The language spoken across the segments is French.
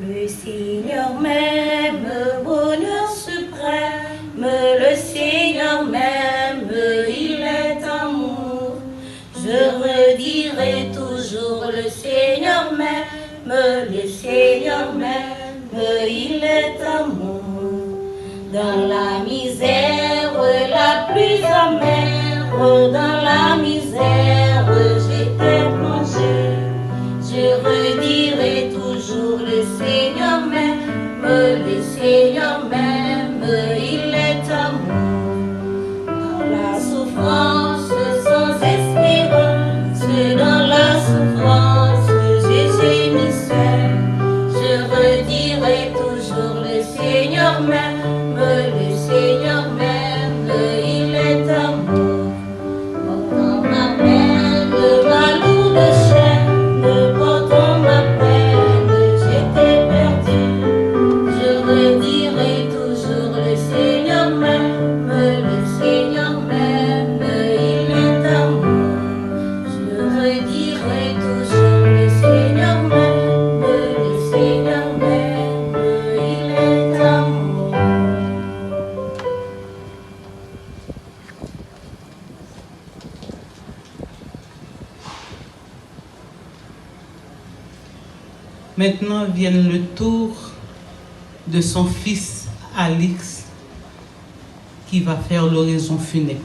Le Seigneur m'aime, bonheur suprême, le Seigneur m'aime, il est amour. Je redirai toujours, le Seigneur m'aime, le Seigneur m'aime, il est amour. Dans la misère la plus amère, dans la misère j'étais plongé. Je redirai toujours, le Seigneur m'aime, le Seigneur m'aime, il est amour. Dans la souffrance sans espérance, dans la souffrance je gémissais. Je redirai toujours, le Seigneur m'aime, le Seigneur m'aime, il est amour. Portant ma peine, ma lourde chaîne, portant ma peine, j'étais perdu. Je redirai toujours, le Seigneur m'aime, le Seigneur m'aime, il est amour. Je redirai toujours, le Seigneur m'aime, le Seigneur m'aime, il est amour. Maintenant vient le tour de son fils Alix qui va faire l'oraison funèbre.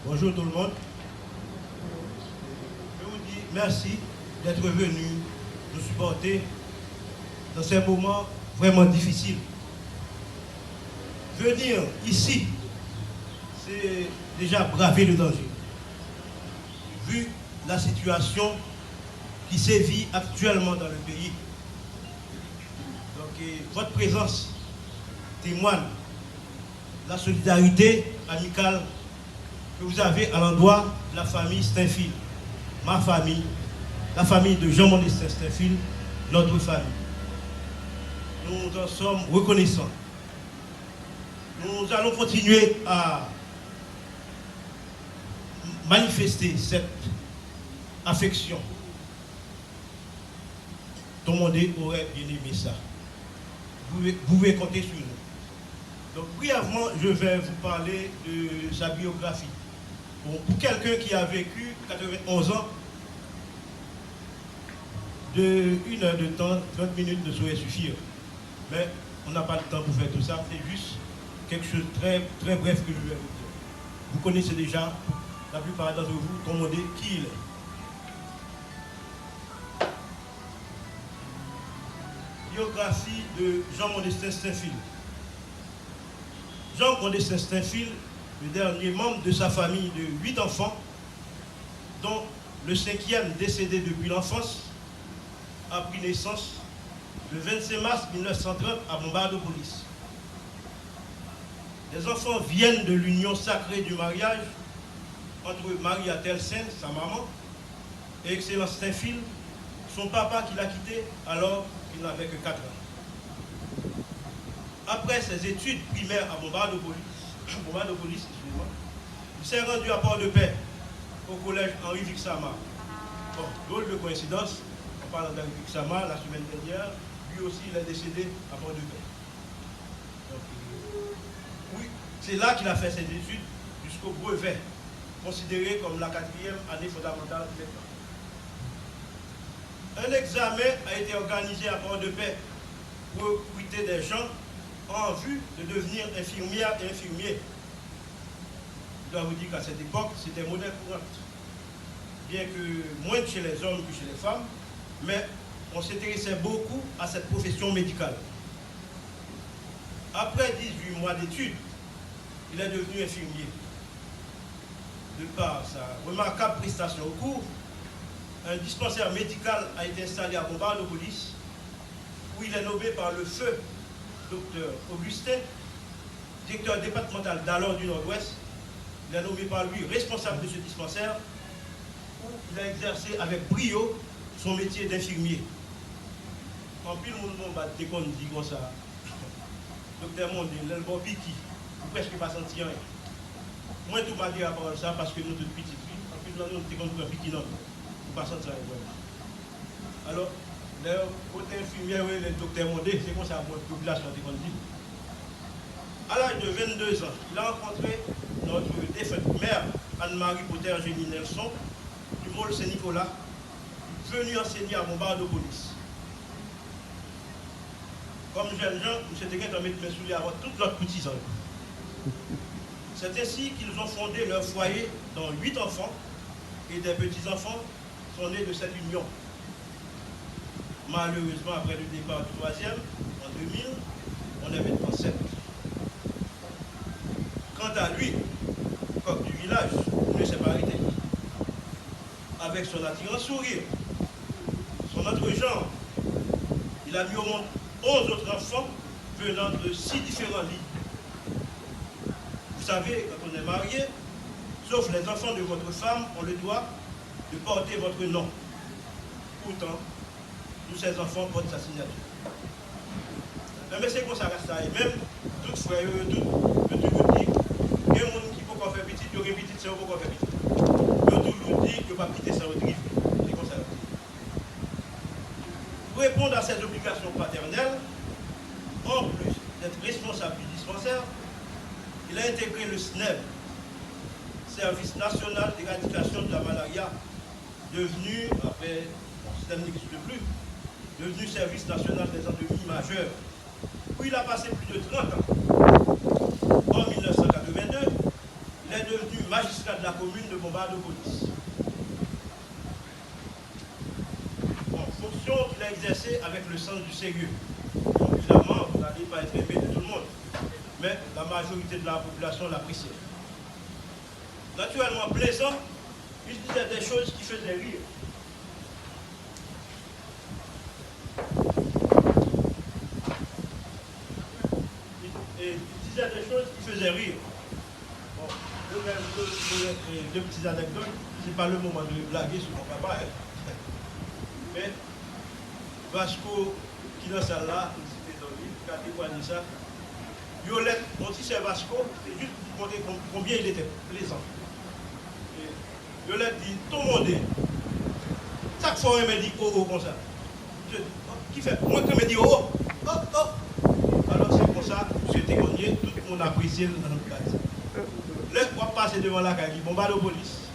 Bonjour tout le monde. Je vous dis merci d'être venu nous supporter dans ces moments vraiment difficiles. Venir ici, c'est déjà braver le danger. Vu la situation qui sévit actuellement dans le pays. Donc, votre présence témoigne la solidarité amicale que vous avez à l'endroit de la famille Steinfil, ma famille, la famille de Jean-Modestin Steinfil, notre famille. Nous en sommes reconnaissants. Nous allons continuer à manifester cette affection. Tout le monde aurait bien aimé ça. Vous pouvez compter sur nous. Donc, brièvement, je vais vous parler de sa biographie. Bon, pour quelqu'un qui a vécu 91 ans, de 1 heure de temps, 30 minutes ne saurait suffire. Mais on n'a pas le temps pour faire tout ça. C'est juste quelque chose de très, très bref que je vais vous dire. Vous connaissez déjà, la plupart d'entre vous, commandez qui il est. Biographie de Jean-Modestin Steinfil. Jean-Modestin Steinfil, le dernier membre de sa famille de 8 enfants, dont le 5e décédé depuis l'enfance, a pris naissance le 25 mars 1930 à Bombardopolis. Les enfants viennent de l'union sacrée du mariage entre Maria Telsen, sa maman, et Excellence Steinfil, son papa qui l'a quitté alors qu'il n'avait que 4 ans. Après ses études primaires à Bombardopolis, il s'est rendu à Port-de-Paix, au collège Henri Vixama. Bon, drôle de coïncidence, en parlant d'Henri Vixama, la semaine dernière, lui aussi il est décédé à Port-de-Paix. Oui, c'est là qu'il a fait ses études jusqu'au brevet, considéré comme la 4e année fondamentale de l'État. Un examen a été organisé à Port-de-Paix pour recruter des gens en vue de devenir infirmière et infirmier. Je dois vous dire qu'à cette époque, c'était monnaie courante. Bien que moins chez les hommes que chez les femmes, mais on s'intéressait beaucoup à cette profession médicale. Après 18 mois d'études, il est devenu infirmier. De par sa remarquable prestation au cours, un dispensaire médical a été installé à Bombardopolis où il est nommé par le feu Dr Augustin, directeur départemental d'Alors du Nord-Ouest. Il est nommé par lui responsable de ce dispensaire, où il a exercé avec brio son métier d'infirmier. En pile, mon nom va te dit comme ça. Docteur Mondé, l'elbo piqui, ou presque pas senti rien. Moi, tout m'a dit à part ça parce que nous, toutes petites filles, en plus, nous, nous sommes comme piqui, non, ou pas senti rien. Alors, le côté infirmière, le docteur Mondé, c'est comme ça, pour la population, dit. À l'âge de 22 ans, il a rencontré notre défunte mère, Anne-Marie Potter-Génie Nelson, du Môle Saint-Nicolas, venue enseigner à Bombardopolis. Comme jeunes gens, M. Teguin a mis mes souliers avant toute leur petits ans. C'est ainsi qu'ils ont fondé leur foyer dont 8 enfants et des petits-enfants sont nés de cette union. Malheureusement, après le départ du troisième, en 2000, on est maintenant 7. Quant à lui, coq du village, ne s'est pas arrêté. Avec son attirant sourire, son autre genre, il a mis au monde 11 autres enfants venant de 6 différents lits. Vous savez, quand on est marié, sauf les enfants de votre femme, on le doit de porter votre nom. Pourtant, tous ces enfants portent sa signature. Mais c'est comme ça reste ça. Et même, tout frère, tout vous dit, il y a un monde qui peut pas faire petit, il y a petit, c'est pas faire petit. Tout vous dit qu'il ne peut pas quitter sa retraite. C'est comme ça. Pour répondre à ces obligations paternelles, en plus d'être responsable du dispensaire, il a intégré le SNEB, Service national d'éradication de la malaria, devenu, après, le système n'existe plus, devenu Service national des endémies majeures, où il a passé plus de 30 ans. En 1982, il est devenu magistrat de la commune de Bombardopolis. Fonction qu'il a exercée avec le sens du sérieux. Donc, évidemment, vous n'allez pas être aimé de tout le monde, mais la majorité de la population l'appréciait. Naturellement plaisant, il disait des choses qui faisaient rire. Il disait des choses qui faisaient rire. Bon, deux petites anecdotes, ce n'est pas le moment de blaguer sur mon papa. Mais Vasco, qui dans ça là, il dans le livre, quand il voit ça, Violette, on dit c'est Vasco, c'est juste pour montrer combien il était plaisant. Et Violette dit, tout le monde, chaque fois on me dit oh comme ça. Qui fait? Moi qui me dit oh. Alors c'est pour ça, M. Tegonier, tout le monde apprécie dans notre place. Là, on va passer devant la caille, Bombardopolis.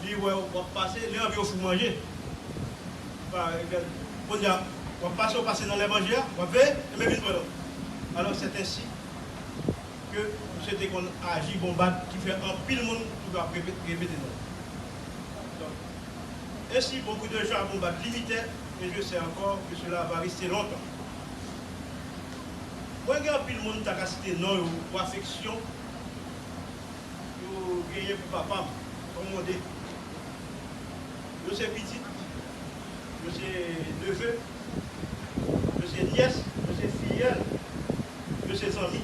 Lui, on va passer, lui, on va manger. On va passer dans les mangères, on va faire, et même une. Alors c'est ainsi que M. Tegon agit bombarde qui fait un pile monde pour répéter non. Ainsi, beaucoup de gens à bombarde limitaient, et je sais encore que cela va rester longtemps. Moi, il y a un pile monde qui a cité non ou affection, ou gagner pour papa, comme on dit. Je sais petit. Je suis neveu, je suis nièce, je suis filleule, je suis ami.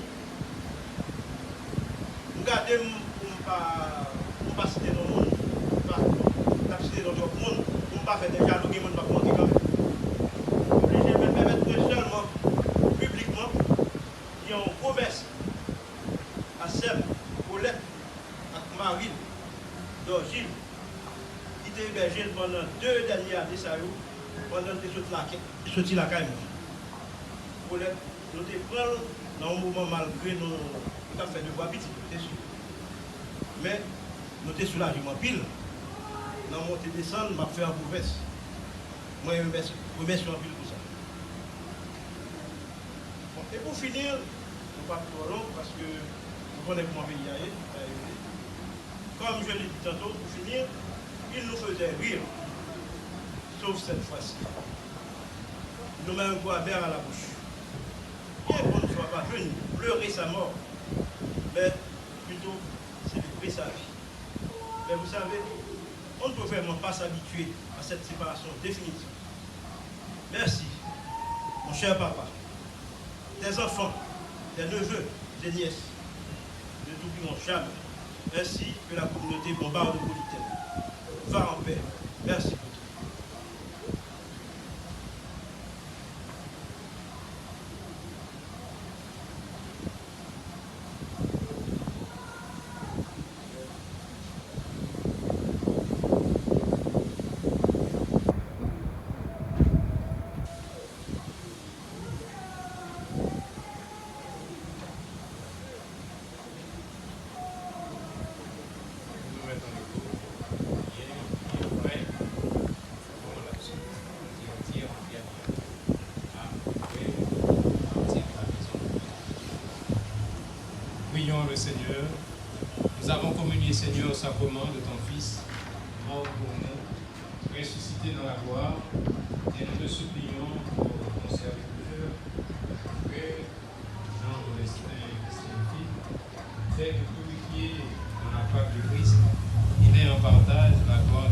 Regardez, on ne pas citer dans le monde, on ne pas citer dans d'autres mondes, on ne pas faire des dialogues, on ne pas compter quand même. Obligé de me permettre seulement, publiquement, qui ont promesse à Seb, Paulette, à Marine, d'Orgile, qui était hébergé pendant 2 dernières années, pendant que je suis sorti la caille. Nous te prenons dans un moment malgré nos fait de voix petite, c'est sûr. Mais nous te soulagement pile. Dans mon te descendre, m'a fait un promesse. Moi, je remercie en pile pour ça. Bon, et pour finir, je ne pas trop long parce que vous connaissez comment pays aille. Comme je l'ai dit tantôt, pour finir, il nous faisait rire. Sauf cette fois-ci. Il nous met un goût-amer à la bouche. Bien qu'on ne soit pas venu pleurer sa mort, mais plutôt célébrer sa vie. Mais vous savez, on ne peut vraiment pas s'habituer à cette séparation définitive. Merci, mon cher papa, tes enfants, tes neveux, tes nièces, ne t'oublieront jamais, ainsi que la communauté bombardo-politaine. Va en paix. Merci pour tout. Prions le Seigneur. Nous avons communié, Seigneur, au sacrement de ton Fils, mort pour nous, ressuscité dans la gloire, et nous te supplions pour ton serviteur, Frère Jean Augustin Christian, fait que purifié dans la part de Christ, il est en partage la gloire